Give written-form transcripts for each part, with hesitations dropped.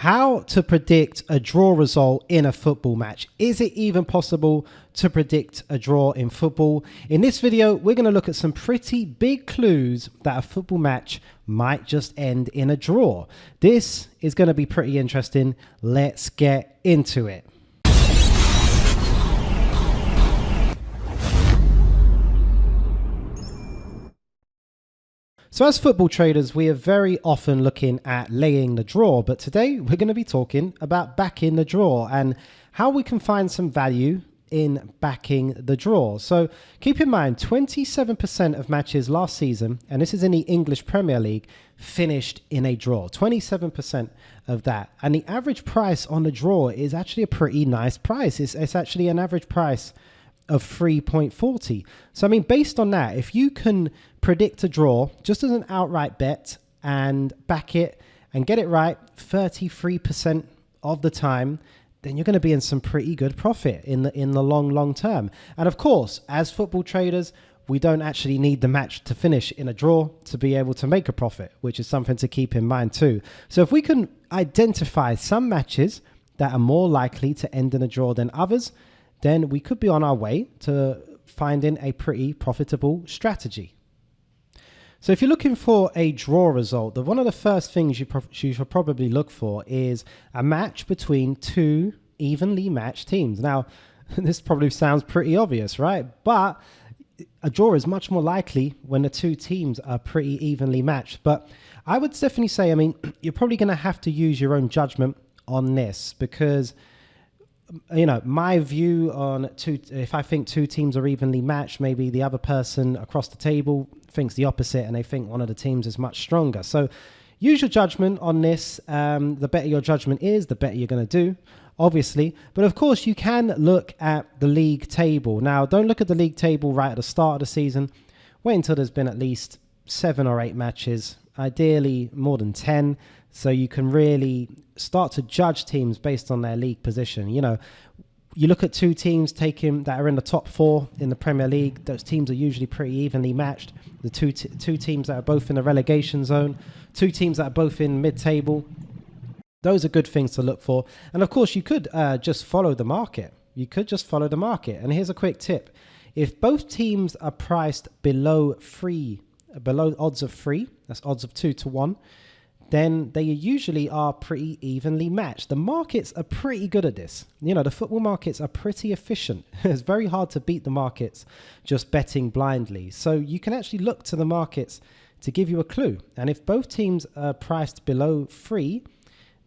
How to predict a draw result in a football match. Is it even possible to predict a draw in football? In this video, we're going to look at some pretty big clues that a football match might just end in a draw. This is going to be pretty interesting. Let's get into it. So as football traders, we are very often looking at laying the draw, but today we're going to be talking about backing the draw and how we can find some value in backing the draw. So keep in mind, 27% of matches last season, and this is in the English Premier League, finished in a draw. 27% of that. And the average price on the draw is actually a pretty nice price. It's actually an average price of 3.40. So, I mean, based on that, if you can predict a draw just as an outright bet and back it and get it right 33% of the time, then you're going to be in some pretty good profit in the long term. And of course, as football traders, we don't actually need the match to finish in a draw to be able to make a profit, which is something to keep in mind too. So if we can identify some matches that are more likely to end in a draw than others, then we could be on our way to finding a pretty profitable strategy. So if you're looking for a draw result, one of the first things you should probably look for is a match between two evenly matched teams. Now, this probably sounds pretty obvious, right? But a draw is much more likely when the two teams are pretty evenly matched. But I would definitely say, I mean, you're probably going to have to use your own judgment on this because, you know, my view on if I think two teams are evenly matched, maybe the other person across the table thinks the opposite and they think one of the teams is much stronger. So use your judgment on this. The better your judgment is, the better you're going to do, obviously. But of course, you can look at the league table. Now, don't look at the league table right at the start of the season. Wait until there's been at least 7 or 8 matches, ideally more than 10. So you can really start to judge teams based on their league position. You know, you look at two teams that are in the top 4 in the Premier League. Those teams are usually pretty evenly matched. The two teams that are both in the relegation zone, 2 teams that are both in mid-table. Those are good things to look for. And of course, you could just follow the market. You could just follow the market. And here's a quick tip. If both teams are priced below odds of 3, that's odds of 2 to 1, then they usually are pretty evenly matched. The markets are pretty good at this. You know, the football markets are pretty efficient. It's very hard to beat the markets just betting blindly. So you can actually look to the markets to give you a clue. And if both teams are priced below 3,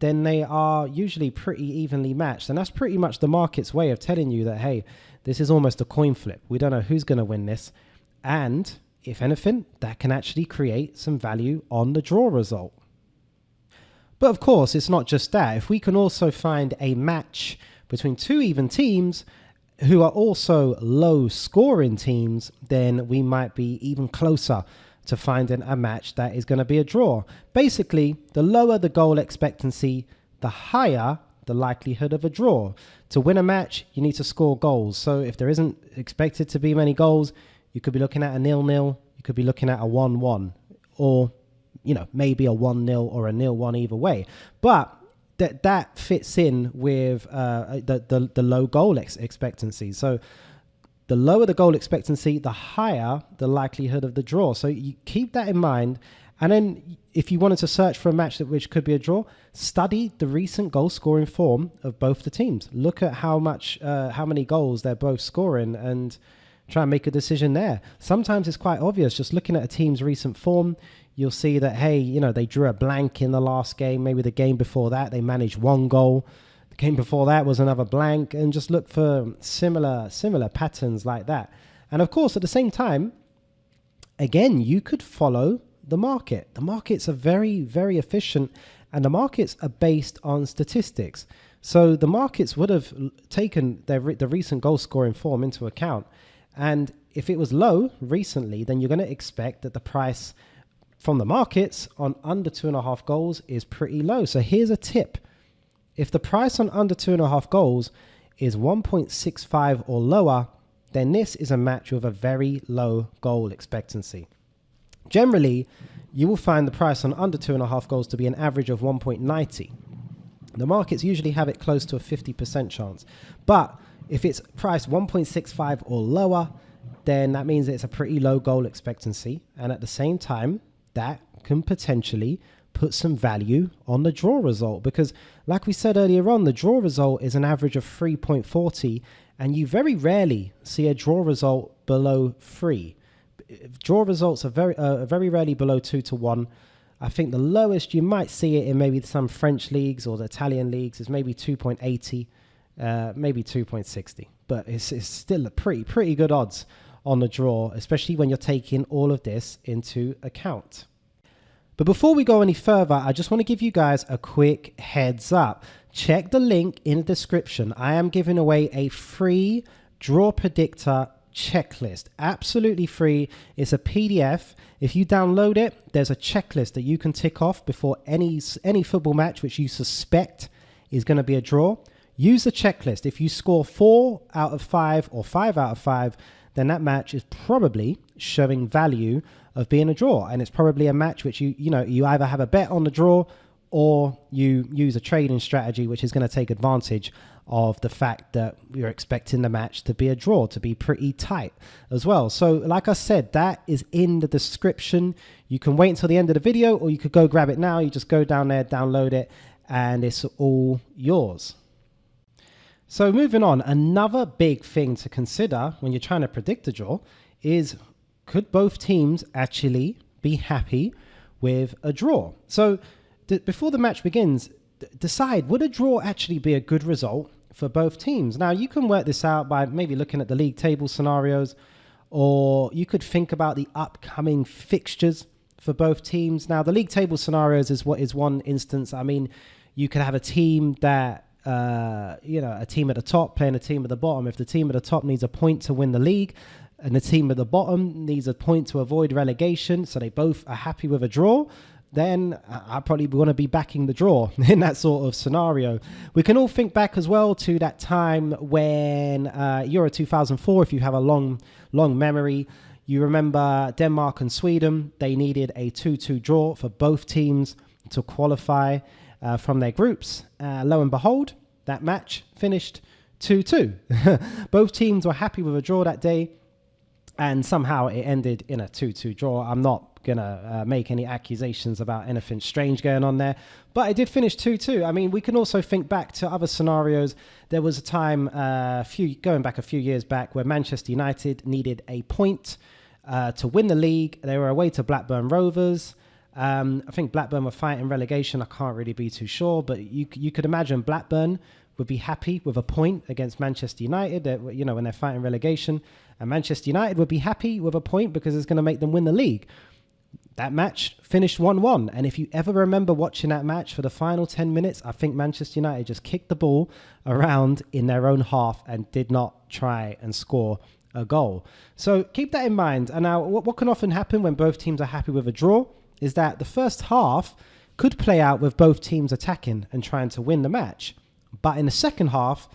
then they are usually pretty evenly matched. And that's pretty much the market's way of telling you that, hey, this is almost a coin flip. We don't know who's going to win this. And if anything, that can actually create some value on the draw result. But of course, it's not just that. If we can also find a match between 2 even teams who are also low scoring teams, then we might be even closer to finding a match that is going to be a draw. Basically, the lower the goal expectancy, the higher the likelihood of a draw. To win a match, you need to score goals. So if there isn't expected to be many goals, you could be looking at a 0-0, you could be looking at a 1-1, or you know, maybe a 1-0 or a 0-1 either way. But that fits in with the low goal expectancy. So the lower the goal expectancy, the higher the likelihood of the draw. So you keep that in mind. And then if you wanted to search for a match which could be a draw, study the recent goal scoring form of both the teams. Look at how many goals they're both scoring and try and make a decision there. Sometimes it's quite obvious. Just looking at a team's recent form, you'll see that, hey, you know, they drew a blank in the last game. Maybe the game before that, they managed 1 goal. The game before that was another blank, and just look for similar patterns like that. And of course, at the same time, again, you could follow the market. The markets are very, very efficient, and the markets are based on statistics. So the markets would have taken the recent goal scoring form into account. And if it was low recently, then you're going to expect that the price from the markets on under 2.5 goals is pretty low. So here's a tip. If the price on under 2.5 goals is 1.65 or lower, then this is a match with a very low goal expectancy. Generally, you will find the price on under 2.5 goals to be an average of 1.90. The markets usually have it close to a 50% chance. But if it's priced 1.65 or lower, then that means it's a pretty low goal expectancy. And at the same time, that can potentially put some value on the draw result. Because like we said earlier on, the draw result is an average of 3.40. And you very rarely see a draw result below 3. Draw results are very rarely below 2-1. I think the lowest you might see it in maybe some French leagues or the Italian leagues is maybe 2.80, maybe 2.60. But it's still a pretty good odds on the draw, especially when you're taking all of this into account. But before we go any further, I just want to give you guys a quick heads up. Check the link in the description. I am giving away a free draw predictor checklist, absolutely free. It's a PDF. If you download it, there's a checklist that you can tick off before any football match which you suspect is going to be a draw. Use the checklist. If you score 4 out of 5 or 5 out of 5, then that match is probably showing value of being a draw, and it's probably a match which you either have a bet on the draw or you use a trading strategy which is going to take advantage of the fact that you're expecting the match to be a draw, to be pretty tight as well. So like I said, that is in the description. You can wait until the end of the video, or you could go grab it now. You just go down there, download it, and it's all yours. So moving on, another big thing to consider when you're trying to predict a draw is, could both teams actually be happy with a draw? So before the match begins, decide, would a draw actually be a good result for both teams? Now, you can work this out by maybe looking at the league table scenarios, or you could think about the upcoming fixtures for both teams. Now, the league table scenarios is one instance. I mean, you could have a team that, a team at the top playing a team at the bottom. If the team at the top needs a point to win the league, and the team at the bottom needs a point to avoid relegation, so they both are happy with a draw, then I probably want to be backing the draw in that sort of scenario. We can all think back as well to that time when Euro 2004, if you have a long memory, you remember Denmark and Sweden, they needed a 2-2 draw for both teams to qualify from their groups. Lo and behold, that match finished 2-2. Both teams were happy with a draw that day, and somehow it ended in a 2-2 draw. I'm not going to make any accusations about anything strange going on there, but it did finish 2-2. I mean, we can also think back to other scenarios. There was a time going back a few years back where Manchester United needed a point to win the league. They were away to Blackburn Rovers. I think Blackburn were fighting relegation. I can't really be too sure, but you could imagine Blackburn would be happy with a point against Manchester United, when they're fighting relegation, and Manchester United would be happy with a point because it's going to make them win the league. That match finished 1-1, and if you ever remember watching that match for the final 10 minutes, I think Manchester United just kicked the ball around in their own half and did not try and score a goal. So keep that in mind. And now what can often happen when both teams are happy with a draw is that the first half could play out with both teams attacking and trying to win the match. But in the second half,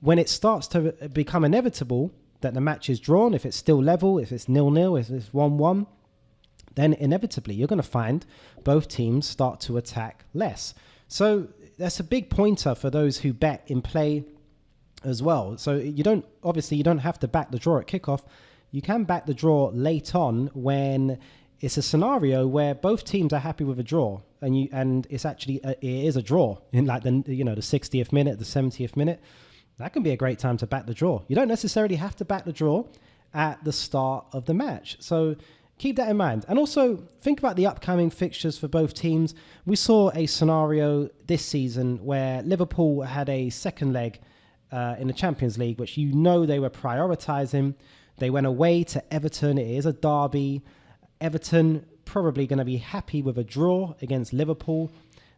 when it starts to become inevitable that the match is drawn, if it's still level, if it's 0-0, if it's 1-1, then inevitably you're going to find both teams start to attack less. So that's a big pointer for those who bet in play as well. So you don't have to back the draw at kickoff. You can back the draw late on when it's a scenario where both teams are happy with a draw, and it's actually it is a draw in like the 60th minute, the 70th minute. That can be a great time to back the draw. You don't necessarily have to back the draw at the start of the match. So keep that in mind. And also think about the upcoming fixtures for both teams. We saw a scenario this season where Liverpool had a second leg in the Champions League, which they were prioritizing. They went away to Everton. It is a derby. Everton probably going to be happy with a draw against Liverpool.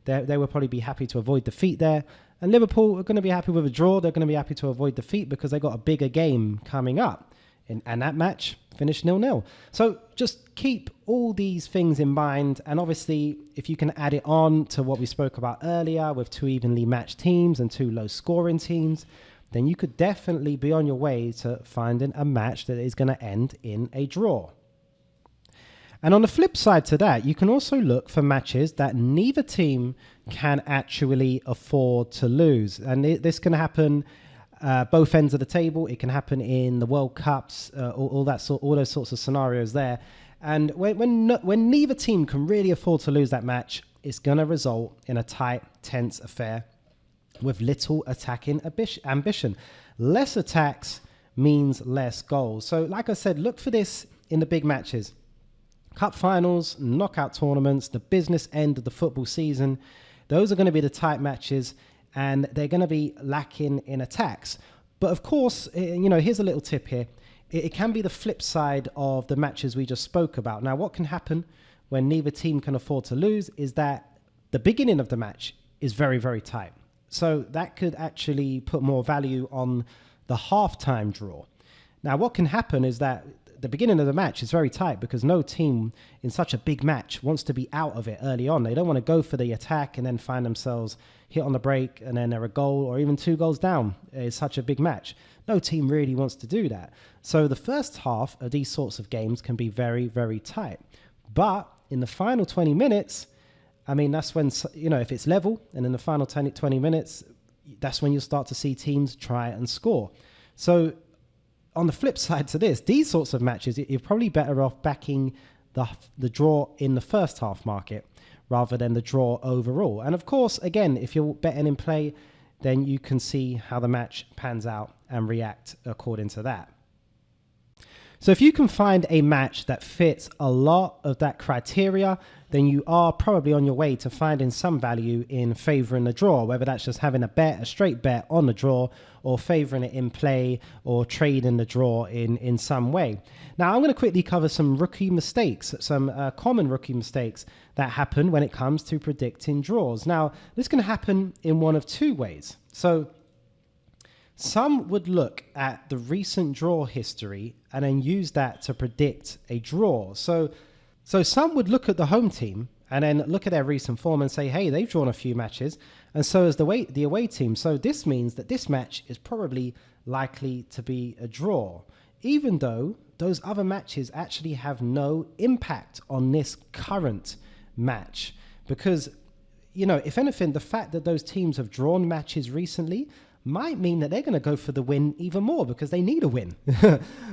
They will probably be happy to avoid defeat there. And Liverpool are going to be happy with a draw. They're going to be happy to avoid defeat because they got a bigger game coming up. And that match finished 0-0. So just keep all these things in mind. And obviously, if you can add it on to what we spoke about earlier with 2 evenly matched teams and 2 low scoring teams, then you could definitely be on your way to finding a match that is going to end in a draw. And on the flip side to that, you can also look for matches that neither team can actually afford to lose. And this can happen both ends of the table. It can happen in the World Cups, all those sorts of scenarios there. And when neither team can really afford to lose that match, it's going to result in a tight, tense affair with little attacking ambition. Less attacks means less goals. So like I said, look for this in the big matches. Cup finals, knockout tournaments, the business end of the football season. Those are going to be the tight matches, and they're going to be lacking in attacks. But of course, here's a little tip here. It can be the flip side of the matches we just spoke about. Now, what can happen when neither team can afford to lose is that the beginning of the match is very, very tight. So that could actually put more value on the halftime draw. Now, what can happen is that the beginning of the match is very tight because no team in such a big match wants to be out of it early on. They don't want to go for the attack and then find themselves hit on the break and then they're a goal or even 2 goals down. It's such a big match. No team really wants to do that. So the first half of these sorts of games can be very, very tight. But in the final 20 minutes, that's when, if it's level and in the final 20 minutes, that's when you start to see teams try and score. So on the flip side to this, these sorts of matches, you're probably better off backing the draw in the first half market rather than the draw overall. And of course, again, if you're betting in play, then you can see how the match pans out and react according to that. So if you can find a match that fits a lot of that criteria, then you are probably on your way to finding some value in favoring the draw, whether that's just having a straight bet on the draw, or favoring it in play, or trading the draw in some way. Now, I'm going to quickly cover some rookie mistakes, some common rookie mistakes that happen when it comes to predicting draws. Now, this can happen in one of 2 ways. So some would look at the recent draw history and then use that to predict a draw. So some would look at the home team and then look at their recent form and say, hey, they've drawn a few matches, and so has the away team. So this means that this match is probably likely to be a draw, even though those other matches actually have no impact on this current match. Because, if anything, the fact that those teams have drawn matches recently might mean that they're going to go for the win even more because they need a win.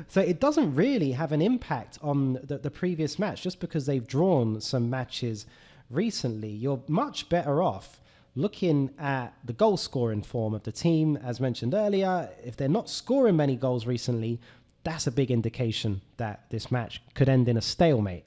So it doesn't really have an impact on the previous match just because they've drawn some matches recently. You're much better off looking at the goal scoring form of the team. As mentioned earlier, if they're not scoring many goals recently, that's a big indication that this match could end in a stalemate.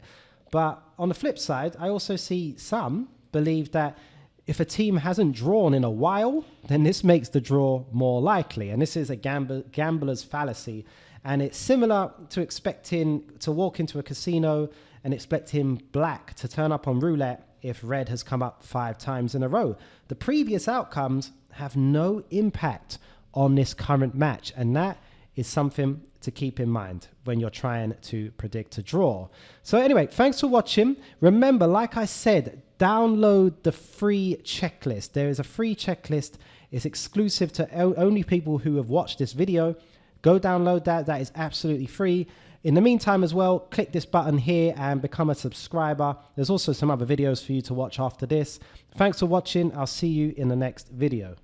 But on the flip side, I also see some believe that if a team hasn't drawn in a while, then this makes the draw more likely. And this is a gambler's fallacy. And it's similar to expecting to walk into a casino and expecting black to turn up on roulette if red has come up 5 times in a row. The previous outcomes have no impact on this current match. And that is something to keep in mind when you're trying to predict a draw. So anyway, thanks for watching. Remember, like I said, download the free checklist. There is a free checklist. It's exclusive to only people who have watched this video. Go download that. That is absolutely free. In the meantime as well, click this button here and become a subscriber. There's also some other videos for you to watch after this. Thanks for watching. I'll see you in the next video.